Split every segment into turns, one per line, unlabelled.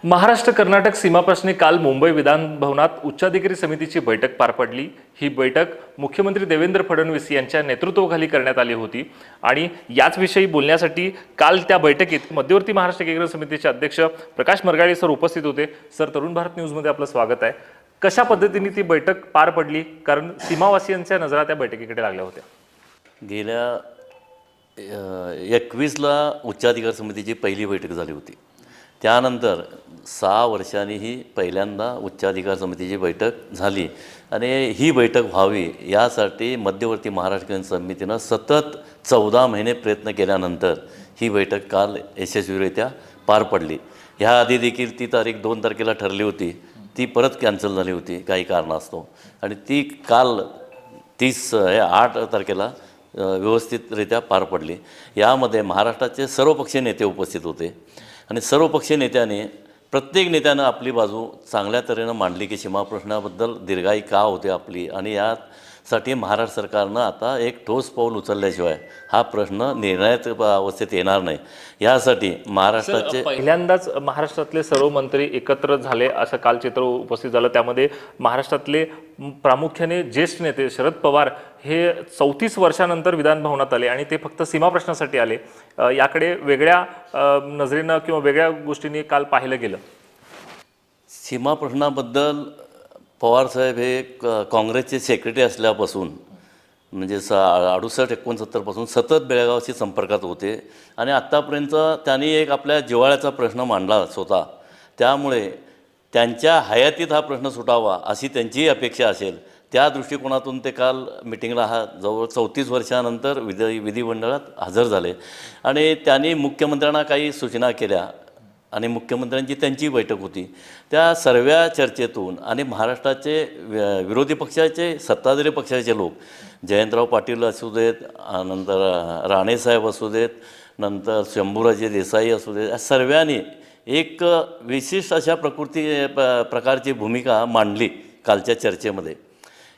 महाराष्ट्र कर्नाटक सीमाप्रश्नी काल मुंबई विधान भवनात उच्चाधिकारी समितीची बैठक पार पडली। ही बैठक मुख्यमंत्री देवेंद्र फडणवीस यांच्या नेतृत्वाखाली करण्यात आली होती आणि याच विषयी बोलण्यासाठी काल त्या बैठकीत मध्यवर्ती महाराष्ट्र एकीकरण समितीचे अध्यक्ष प्रकाश मरगाळे सर उपस्थित होते। सर, तरुण भारत न्यूजमध्ये आपलं स्वागत आहे। कशा पद्धतीने ती बैठक पार पडली, कारण सीमावासियांच्या नजरा त्या बैठकीकडे लागल्या होत्या?
गेल्या 21ला उच्चाधिकार समितीची पहिली बैठक झाली होती। त्यानंतर 6 वर्षांनी ही पहिल्यांदा उच्चाधिकार समितीची बैठक झाली आणि ही बैठक व्हावी यासाठी मध्यवर्ती महाराष्ट्र समितीनं सतत 14 महिने प्रयत्न केल्यानंतर ही बैठक काल यशस्वीरित्या पार पडली। ह्याआधी देखील ती तारीख 2 तारखेला ठरली होती, ती परत कॅन्सल झाली होती काही कारणास्तव आणि ती काल 8 तारखेला व्यवस्थितरित्या पार पडली। यामध्ये महाराष्ट्राचे सर्वपक्षीय नेते उपस्थित होते आणि सर्वपक्षीय नेत्याने प्रत्येक नेत्यानं आपली बाजू चांगल्या तऱ्हेनं मांडली की सीमा प्रश्नाबद्दल दीर्घाई का होते आपली आणि यासाठी महाराष्ट्र सरकारनं आता एक ठोस पाऊल उचलल्याशिवाय हा प्रश्न निर्णायक अवस्थेत येणार नाही। यासाठी महाराष्ट्राचे
पहिल्यांदाच महाराष्ट्रातले सर्व मंत्री एकत्र झाले असं काल चित्र उपस्थित झालं। त्यामध्ये महाराष्ट्रातले प्रामुख्याने ज्येष्ठ नेते शरद पवार हे 34 वर्षानंतर विधान भवनात आले आणि ते फक्त सीमा प्रश्नासाठी आले। याकडे वेगळ्या नजरेनं किंवा वेगळ्या गोष्टींनी काल पाहिलं गेलं।
सीमा प्रश्नाबद्दल पवारसाहेब हे काँग्रेसचे सेक्रेटरी असल्यापासून म्हणजे 68-69 पासून सतत बेळगावशी संपर्कात होते आणि आत्तापर्यंत त्यांनी एक आपल्या जिव्हाळ्याचा प्रश्न मांडला स्वतः। त्यामुळे त्यांच्या हयातीत हा प्रश्न सुटावा अशी त्यांचीही अपेक्षा असेल। त्या दृष्टिकोनातून ते काल मिटिंगला जवळ 34 वर्षानंतर विधिमंडळात हजर झाले आणि त्यांनी मुख्यमंत्र्यांना काही सूचना केल्या आणि मुख्यमंत्र्यांची त्यांची बैठक होती। त्या सर्व चर्चेतून आणि महाराष्ट्राचे विरोधी पक्षाचे सत्ताधारी पक्षाचे लोक जयंतराव पाटील असू देत, नंतर राणेसाहेब असू देत, नंतर शंभूराजे देसाई असू देत, या सर्वांनी एक विशिष्ट अशा प्रकारची भूमिका मांडली कालच्या चर्चेमध्ये।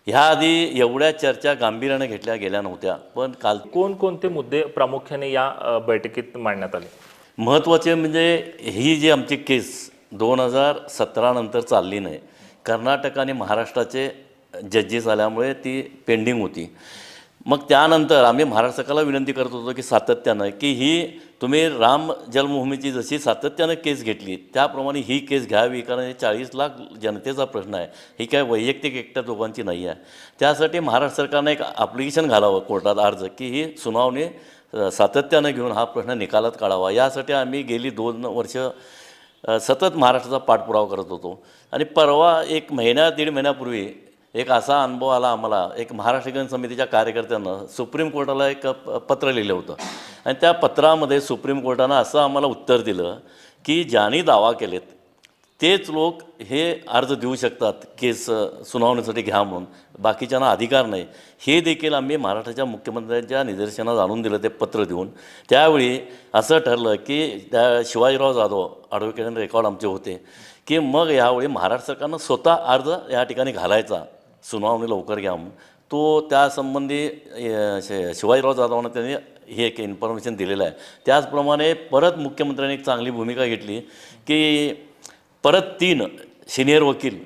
ह्याआधी एवढ्या चर्चा गांभीर्याने घेतल्या गेल्या नव्हत्या, पण काल
कोणकोणते मुद्दे प्रामुख्याने या बैठकीत मांडण्यात आले?
महत्त्वाचे म्हणजे ही जी आमची केस 2017 नंतर चालली नाही, कर्नाटक आणि महाराष्ट्राचे जजेस आल्यामुळे ती पेंडिंग होती। मग त्यानंतर आम्ही महाराष्ट्र सरकारला विनंती करत होतो की सातत्यानं की ही तुम्ही राम जन्मभूमीची जशी सातत्यानं केस घेतली त्याप्रमाणे ही केस घ्यावी, कारण हे 40 लाख जनतेचा प्रश्न आहे, ही काय वैयक्तिक एकट्या दोघांची नाही आहे। त्यासाठी महाराष्ट्र सरकारनं एक ॲप्लिकेशन घालावं कोर्टात अर्ज की ही सुनावणी सातत्यानं घेऊन हा प्रश्न निकालात काढावा। यासाठी आम्ही गेली 2 वर्ष सतत महाराष्ट्राचा पाठपुरावा करत होतो आणि परवा 1-1.5 महिन्यापूर्वी एक असा अनुभव आला आम्हाला। एक महाराष्ट्र एकीकरण समितीच्या कार्यकर्त्यांनं सुप्रीम कोर्टाला एक पत्र लिहिलं होतं आणि त्या पत्रामध्ये सुप्रीम कोर्टानं असं आम्हाला उत्तर दिलं की ज्यांनी दावा केलेत तेच लोक हे अर्ज देऊ शकतात केस सुनावणीसाठी घ्या म्हणून, बाकीच्यांना अधिकार नाही। हे देखील आम्ही महाराष्ट्राच्या मुख्यमंत्र्यांच्या निदर्शनास आणून दिलं ते पत्र देऊन। त्यावेळी असं ठरलं की त्या शिवाजीराव जाधव ॲडव्होकेट रेकॉर्ड आमचे होते की मग यावेळी महाराष्ट्र सरकारनं स्वतः अर्ज या ठिकाणी घालायचा सुनावणी लवकर घ्या म्हणून। तो त्यासंबंधी शिवाजीराव जाधवांना त्यांनी हे एक इन्फॉर्मेशन दिलेलं आहे। त्याचप्रमाणे परत मुख्यमंत्र्यांनी एक चांगली भूमिका घेतली की परत 3 सिनियर वकील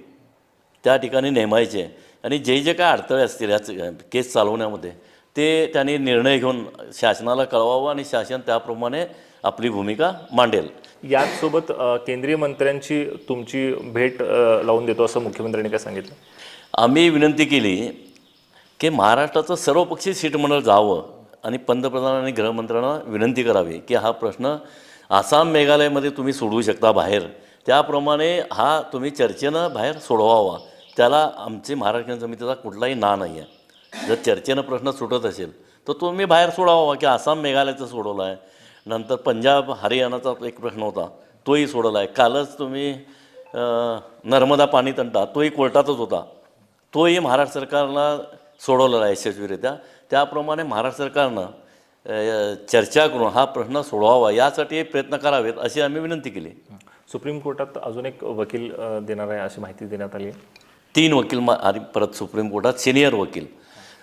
त्या ठिकाणी नेमायचे आणि जे काय अडथळे असतील याच केस चालवण्यामध्ये ते त्यांनी निर्णय घेऊन शासनाला कळवावं आणि शासन त्याप्रमाणे आपली भूमिका मांडेल।
याचसोबत केंद्रीय मंत्र्यांची तुमची भेट लावून देतो असं मुख्यमंत्र्यांनी काय सांगितलं?
आम्ही विनंती केली की महाराष्ट्राचं सर्वपक्षीय शिष्टमंडळ जावं आणि पंतप्रधान आणि गृहमंत्र्यांना विनंती करावी की हा प्रश्न आसाम मेघालयमध्ये तुम्ही सोडवू शकता बाहेर, त्याप्रमाणे हा तुम्ही चर्चेनं बाहेर सोडवावा। त्याला आमची महाराष्ट्र समितीचा कुठलाही ना नाही आहे। जर चर्चेनं प्रश्न सुटत असेल तर तुम्ही बाहेर सोडावा की आसाम मेघालयचं सोडवलं आहे, नंतर पंजाब हरियाणाचा एक प्रश्न होता तोही सोडवला आहे। कालच तुम्ही नर्मदा पाणी तंटा तोही कोर्टातच होता, तोही महाराष्ट्र सरकारला सोडवलेला आहे यशस्वीरित्या। त्याप्रमाणे महाराष्ट्र सरकारनं चर्चा करून हा प्रश्न सोडवावा यासाठी प्रयत्न करावेत अशी आम्ही विनंती केली।
सुप्रीम कोर्टात अजून एक वकील देणार आहे अशी माहिती देण्यात आली आहे।
3 वकील परत सुप्रीम कोर्टात सिनियर वकील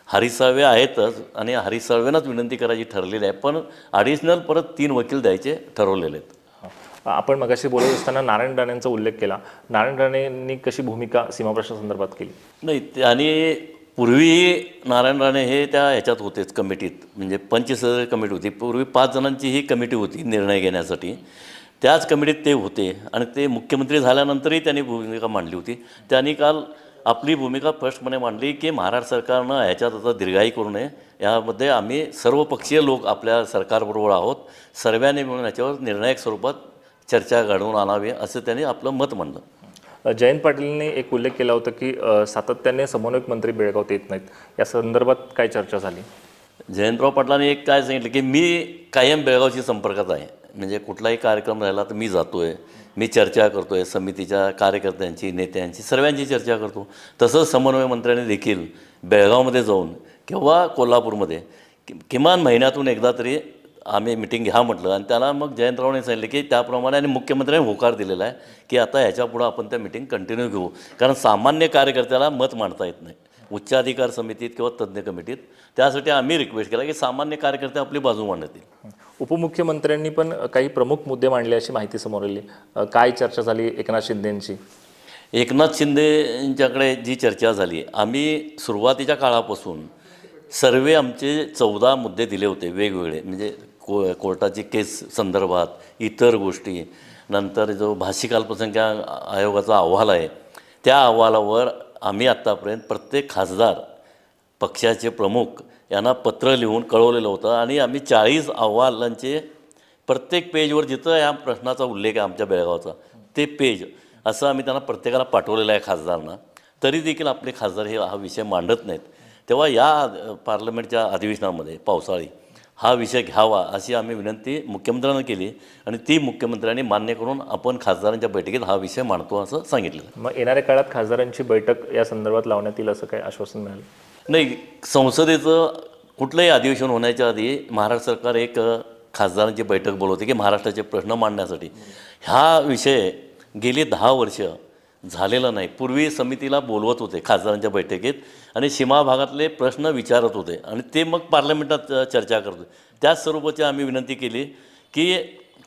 हरीश साळवे आहेतच आणि हरीश साळवेंनाच विनंती करायची ठरलेली आहे, पण ॲडिशनल परत 3 वकील द्यायचे ठरवलेले आहेत।
आपण मगाशी बोलत असताना नारायण राणेंचा उल्लेख केला. नारायण राणेंनी कशी भूमिका सीमाप्रश्नासंदर्भात केली?
नाही ते आणि पूर्वी नारायण राणे हे त्या ह्याच्यात होतेच कमिटीत, म्हणजे पंचसदस्य कमिटी होती. पूर्वी 5 जणांची ही कमिटी होती निर्णय घेण्यासाठी. त्याच कमिटीत ते होते आणि ते मुख्यमंत्री झाल्यानंतरही त्यांनी भूमिका मांडली होती. त्यांनी काल आपली भूमिका स्पष्टपणे मांडली की महाराष्ट्र सरकारनं ह्याच्यात आता दीर्घाई करू नये. यामध्ये आम्ही सर्वपक्षीय लोक आपल्या सरकारबरोबर आहोत. सर्वांनी मिळून याच्यावर निर्णायक स्वरूपात चर्चा घडवून आणावी असं त्यांनी आपलं मत मांडलं.
जयंत पाटीलने एक उल्लेख केला होता की सातत्याने समन्वयक मंत्री बेळगावात येत नाहीत. या संदर्भात काय चर्चा झाली?
जयंतराव पाटलांनी एक काय सांगितलं की मी कायम बेळगावशी संपर्कात आहे, म्हणजे कुठलाही कार्यक्रम राहिला तर मी जातो आहे, मी चर्चा करतो आहे, समितीच्या कार्यकर्त्यांची, नेत्यांची, सर्वांची चर्चा करतो. तसंच समन्वय मंत्र्यांनी देखील बेळगावमध्ये जाऊन किंवा कोल्हापूरमध्ये किमान महिन्यातून एकदा तरी आम्ही मिटिंग घ्या म्हटलं. आणि त्याला मग जयंतरावने सांगितलं की त्याप्रमाणे आणि मुख्यमंत्र्यांनी होकार दिलेला आहे की आता ह्याच्यापुढं आपण त्या मिटिंग कंटिन्यू घेऊ, कारण सामान्य कार्यकर्त्याला मत मांडता येत नाही उच्चाधिकार समितीत किंवा तज्ज्ञ कमिटीत. त्यासाठी आम्ही रिक्वेस्ट केला की सामान्य कार्यकर्ते आपली बाजू मांडतील.
उपमुख्यमंत्र्यांनी पण काही प्रमुख मुद्दे मांडले अशी माहिती समोर आली. काय चर्चा झाली एकनाथ शिंदेंची?
एकनाथ शिंदेंच्याकडे जी चर्चा झाली, आम्ही सुरुवातीच्या काळापासून सर्व आमचे 14 मुद्दे दिले होते वेगवेगळे, म्हणजे कोर्टाची केस संदर्भात, इतर गोष्टी, नंतर जो भाषिक अल्पसंख्याक आयोगाचा अहवाल आहे त्या अहवालावर आम्ही आत्तापर्यंत प्रत्येक खासदार, पक्षाचे प्रमुख यांना पत्र लिहून कळवलेलं होतं. आणि आम्ही 40 अहवालांचे प्रत्येक पेजवर जिथं या प्रश्नाचा उल्लेख आहे आमच्या बेळगावचा ते पेज असं आम्ही त्यांना प्रत्येकाला पाठवलेलं आहे खासदारांना. तरी देखील आपले खासदार हे हा विषय मांडत नाहीत. तेव्हा या पार्लमेंटच्या अधिवेशनामध्ये पावसाळी हा विषय घ्यावा अशी आम्ही विनंती मुख्यमंत्र्यांना केली आणि ती मुख्यमंत्र्यांनी मान्य करून आपण खासदारांच्या बैठकीत हा विषय मांडतो असं सांगितलं.
मग येणाऱ्या काळात खासदारांची बैठक या संदर्भात लावण्यात येईल असं काय आश्वासन मिळालं?
नाही, संसदेचं कुठलंही अधिवेशन होण्याच्या आधी महाराष्ट्र सरकार एक खासदारांची बैठक बोलवते की महाराष्ट्राचे प्रश्न मांडण्यासाठी. हा विषय गेली 10 वर्ष झालेला नाही. पूर्वी समितीला बोलवत होते खासदारांच्या बैठकीत आणि सीमा भागातले प्रश्न विचारत होते आणि ते मग पार्लमेंटात चर्चा करत होते. त्याच स्वरूपाची आम्ही विनंती केली की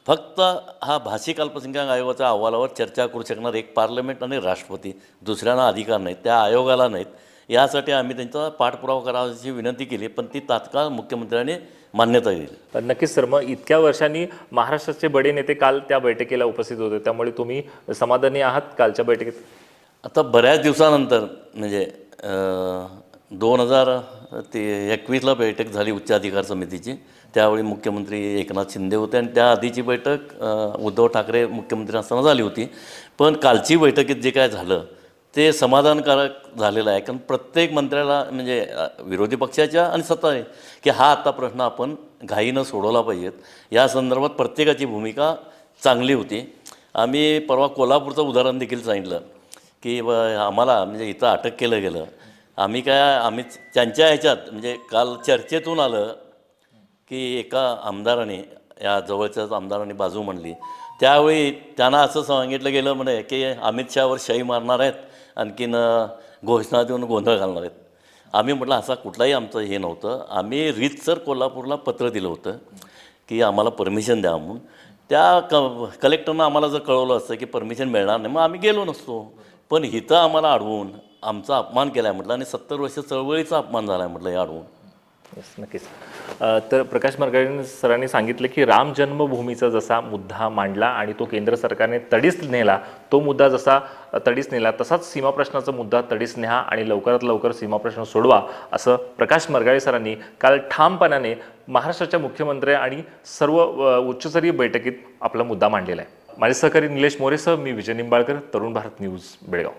फक्त हा भाषिक अल्पसंख्याक आयोगाच्या अहवालावर चर्चा करू शकणार एक पार्लमेंट आणि राष्ट्रपती, दुसऱ्यांना अधिकार नाहीत, त्या आयोगाला नाहीत. यासाठी आम्ही त्यांचा पाठपुरावा करावाची विनंती केली, पण ती तात्काळ मुख्यमंत्र्यांनी मान्यता दिली.
नक्कीच सर, मग इतक्या वर्षांनी महाराष्ट्राचे बडे नेते काल त्या बैठकीला उपस्थित होते, त्यामुळे तुम्ही समाधानी आहात कालच्या बैठकीत?
आता बऱ्याच दिवसानंतर म्हणजे 2021ला बैठक झाली उच्चाधिकार समितीची, त्यावेळी मुख्यमंत्री एकनाथ शिंदे होते आणि त्या आधीची बैठक उद्धव ठाकरे मुख्यमंत्री असताना झाली होती. पण कालची बैठकीत जे काय झालं ते समाधानकारक झालेलं आहे, कारण प्रत्येक मंत्र्याला म्हणजे विरोधी पक्षाच्या आणि सत्ता आहे की हा आता प्रश्न आपण घाईनं सोडवला पाहिजेत. या संदर्भात प्रत्येकाची भूमिका चांगली होती. आम्ही परवा कोल्हापूरचं उदाहरण देखील सांगितलं की आम्हाला म्हणजे इथं अटक केलं गेलं. आम्ही त्यांच्या ह्याच्यात म्हणजे काल चर्चेतून आलं की एका आमदाराने, या जवळच्याच आमदाराने बाजू मांडली. त्यावेळी त्यांना असं सांगितलं गेलं म्हणे की अमित शहावर शाई मारणार आहेत, आणखीन घोषणा देऊन गोंधळ घालणार आहेत. आम्ही म्हटलं असा कुठलाही आमचं हे नव्हतं. आम्ही रीतसर कोल्हापूरला पत्र दिलं होतं की आम्हाला परमिशन द्या म्हणून. त्या कलेक्टरनं आम्हाला जर कळवलं असतं की परमिशन मिळणार नाही, मग आम्ही गेलो नसतो. पण इथं आम्हाला अडवून आमचा अपमान केला आहे म्हटलं आणि 70 वर्ष चळवळीचा अपमान झाला आहे म्हटलं हे अडवून.
नक्कीच. तर प्रकाश मार्गाळे सरांनी सांगितलं की राम जन्मभूमीचा जसा मुद्दा मांडला आणि तो केंद्र सरकारने तडीस नेला, तो मुद्दा जसा तडीस नेला तसाच सीमा प्रश्नाचा मुद्दा तडीस न्या आणि लवकरात लवकर सीमा प्रश्न सोडवा असं प्रकाश मार्गाळे सरांनी काल ठामपणाने महाराष्ट्राच्या मुख्यमंत्री आणि सर्व उच्चस्तरीय बैठकीत आपला मुद्दा मांडलेला आहे. माझे सहकारी निलेश मोरेसह मी विजय निंबाळकर, तरुण भारत न्यूज, बेळगाव.